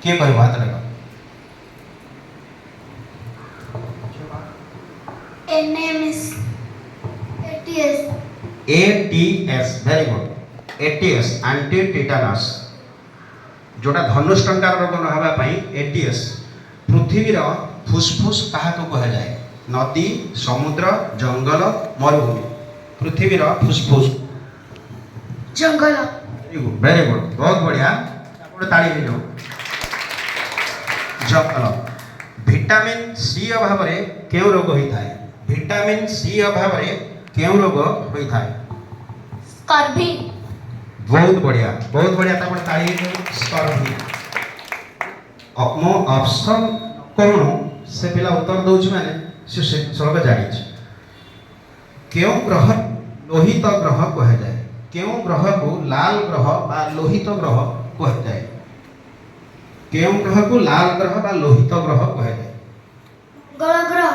किए कह हाथ देख NMS ATS ATS very good ATS anti tetanus जोटा धनुष्टंकार रोग न होगा ATS पृथ्वीर फुसफुस क्या कह जाए नदी समुद्र जंगल मरुभूमि पृथ्वीर फुसफुस जंगल वेरी गुड बहुत बढ़िया ताली हो जंगल विटामिन सी अभाव क्यों रोग होता है विटामिन सी अभाव क्यों रोग होता है स्कर्वी बहुत बढ़िया ताली स्कर्वी मो ऑप्शन कौन से पिला उत्तर दौर मैंने से सड़क जानी क्यों ग्रह लोहित ग्रह कह जाए क्यों ग्रह को लाल ग्रह बा लोहित ग्रह कह जाए क्यों ग्रह को लाल ग्रह बा लोहित ग्रह कह जाए मंगल ग्रह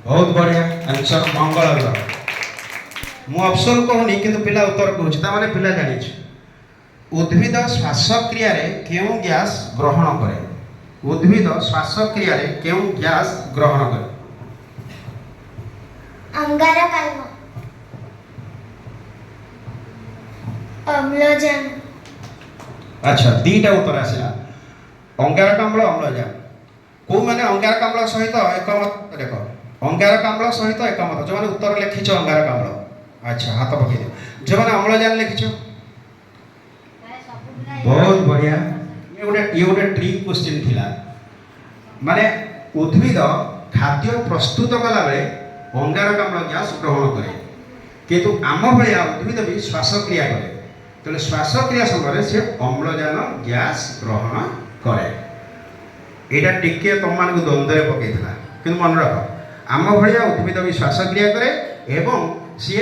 बहुत बढ़िया आंसर मंगल ग्रह मु ऑप्शन कहूनी किंतु पिला उत्तर कहूँ माने पिला जानी उद्भिद श्वासक्रिया क्यों गैस ग्रहण करे उद्भिद श्वासक्रिया क्यों गैस ग्रहण करे अंगारकाम्ल अम्लजान अच्छा दीटा उत्तर आसला अंगारकाम्ल अम्लजान को मैंने अंगारकाम्ल सहित एकमत देख अंगारकाम्ल सहित एकमत जो मैंने उत्तर लिखिछ अंगारकाम्ल अच्छा हाथ पकड़ दियो जो मैंने अम्लजान लिखिछ बहुत बढ़िया ये गोटे ट्रिक क्वेश्चन थिला माने उद्भिद खाद्य प्रस्तुत कला बेले अंगारकाम्ल गैस ग्रहण करे किंतु आम भाया उद्भिद भी श्वासक्रिया करे तेणु श्वासक्रिया समय से अम्लजान गैस ग्रहण करे यहाँ टिके तुम मान द्वंद्व पकईला कि मन रख आम भाया उद्भिद भी श्वासक्रिया करे एवं सी